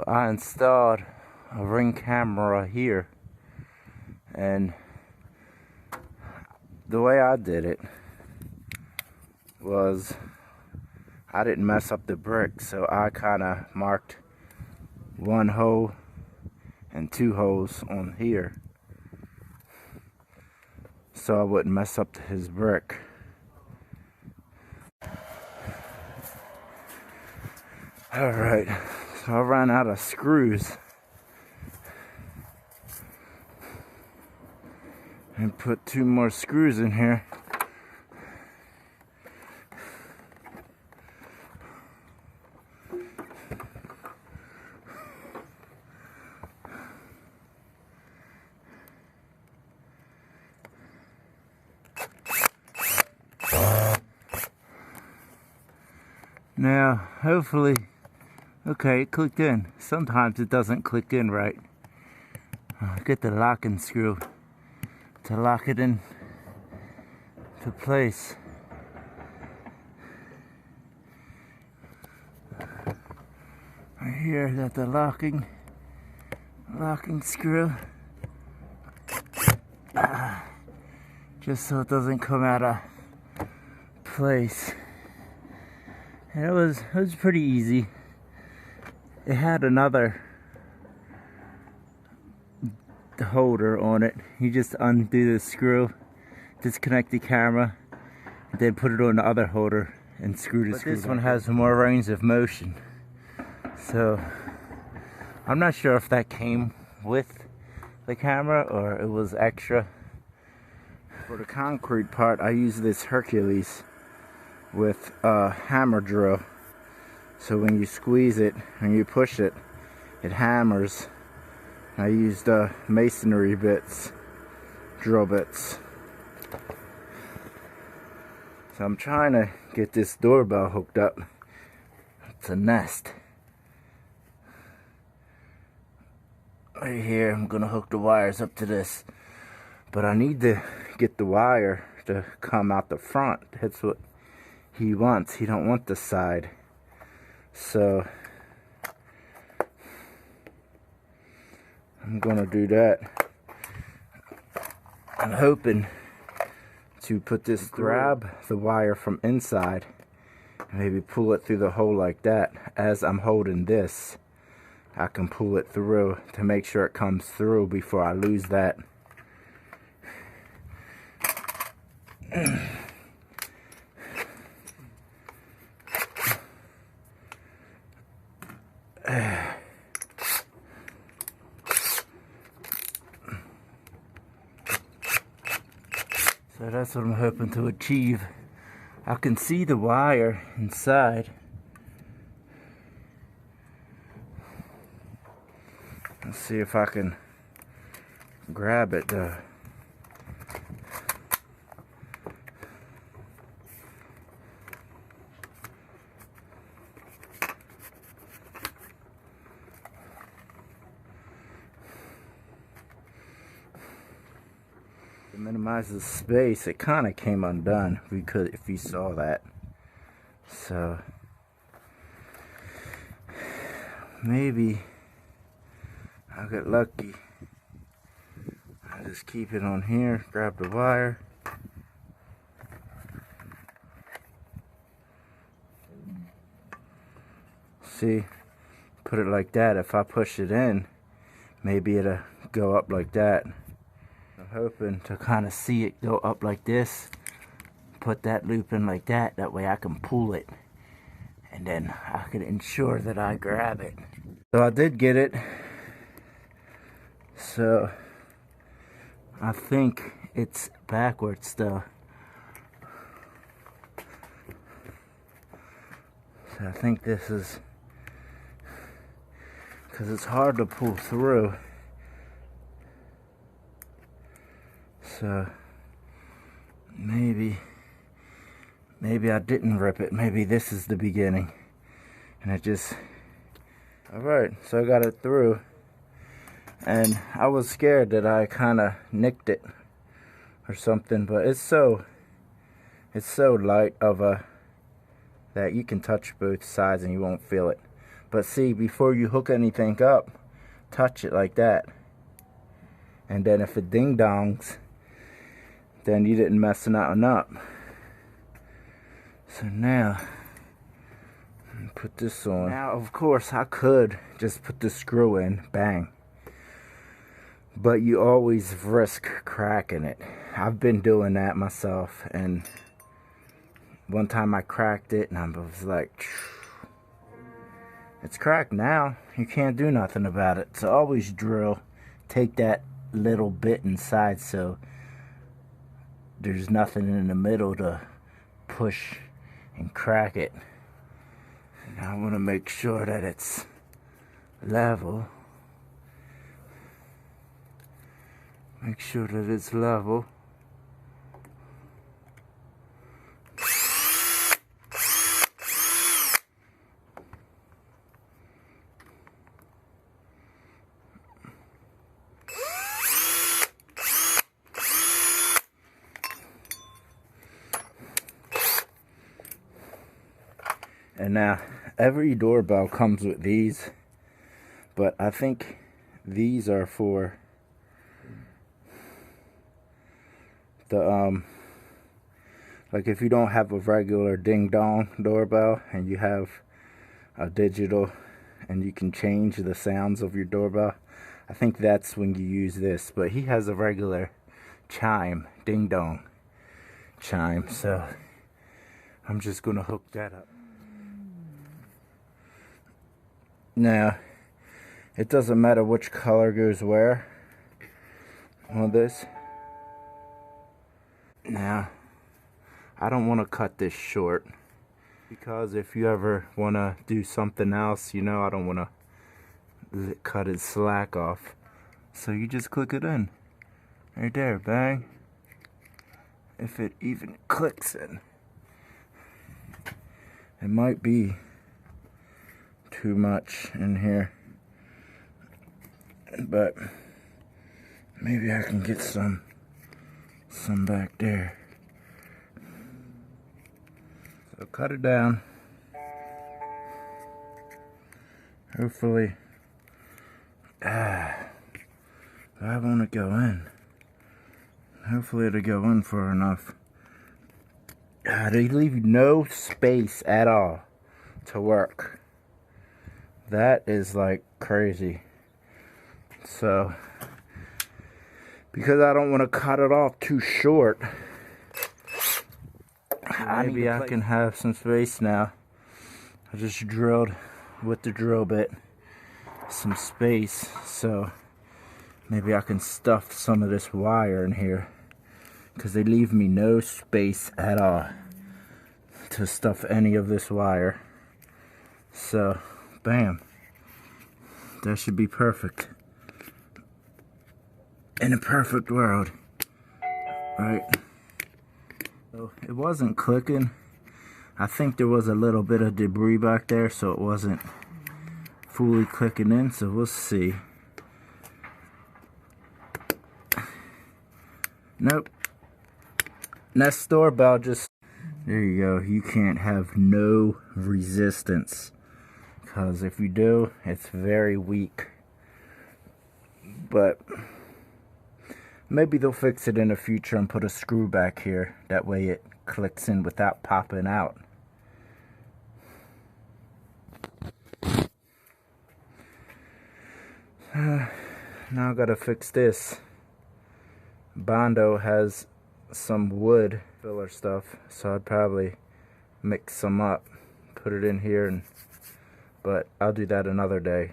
I installed a Ring camera here, and the way I did it was I didn't mess up the brick, so I kind of marked one hole and two holes on here so I wouldn't mess up his brick. Alright, so I ran out of screws and put 2 more screws in here. Now, hopefully, okay, it clicked in. Sometimes it doesn't click in right. Get the locking screw to lock it in to place. Right here, got the locking screw. Just so it doesn't come out of place. And it was pretty easy. It had another holder on it. You just undo the screw, disconnect the camera, and then put it on the other holder and screw the screw. This one has more range of motion. So I'm not sure if that came with the camera or it was extra. For the concrete part, I use this Hercules with a hammer drill, so when you squeeze it and you push it, it hammers. I used masonry bits, drill bits. So I'm trying to get this doorbell hooked up. It's a Nest. Right here, I'm gonna hook the wires up to this, but I need to get the wire to come out the front. That's what he wants. He don't want the side. So I'm gonna do that. I'm hoping to put this, grab the wire from inside and maybe pull it through the hole like that. As I'm holding this, I can pull it through to make sure it comes through before I lose that. So that's what I'm hoping to achieve. I can see the wire inside. Let's see if I can grab it though. To minimize the space, it kind of came undone if you saw that. So maybe I'll get lucky. I'll just keep it on here, grab the wire. See, put it like that. If I push it in, maybe it'll go up like that. I'm hoping to kind of see it go up like this. Put that loop in like that. That way I can pull it. And then I can ensure that I grab it. So I did get it. So I think it's backwards though. So I think this is, because it's hard to pull through. So maybe I didn't rip it. Maybe this is the beginning. And it just, alright, so I got it through. And I was scared that I kind of nicked it or something, but it's so light of a, that you can touch both sides and you won't feel it. But see, before you hook anything up, touch it like that. And then if it ding-dongs, then you didn't mess nothing up. So now, put this on. Now, of course, I could just put the screw in, bang. But you always risk cracking it. I've been doing that myself, and one time I cracked it, and I was like, phew. It's cracked now. You can't do nothing about it. So always drill. Take that little bit inside so there's nothing in the middle to push and crack it. And I want to make sure that it's level. Make sure that it's level. And now, every doorbell comes with these, but I think these are for the, like if you don't have a regular ding-dong doorbell and you have a digital and you can change the sounds of your doorbell, I think that's when you use this. But he has a regular chime, ding-dong chime, so I'm just gonna hook that up. Now, it doesn't matter which color goes where on this. Now, I don't want to cut this short, because if you ever want to do something else, you know, I don't want to cut it slack off. So you just click it in. Right there, bang. If it even clicks in. It might be too much in here, but maybe I can get some back there. So cut it down. Hopefully, I want to go in. Hopefully it'll go in far enough. They leave no space at all to work. That is like crazy. So, because I don't want to cut it off too short, maybe I can have some space now. I just drilled with the drill bit some space, so maybe I can stuff some of this wire in here, because they leave me no space at all to stuff any of this wire. So bam, that should be perfect. In a perfect world, right? So it wasn't clicking. I think there was a little bit of debris back there, so it wasn't fully clicking in, so we'll see. Nope. Next doorbell, just, there you go. You can't have no resistance, because if you do, it's very weak. But maybe they'll fix it in the future and put a screw back here. That way it clicks in without popping out. Now I gotta fix this. Bondo has some wood filler stuff, so I'd probably mix some up, put it in here, but I'll do that another day.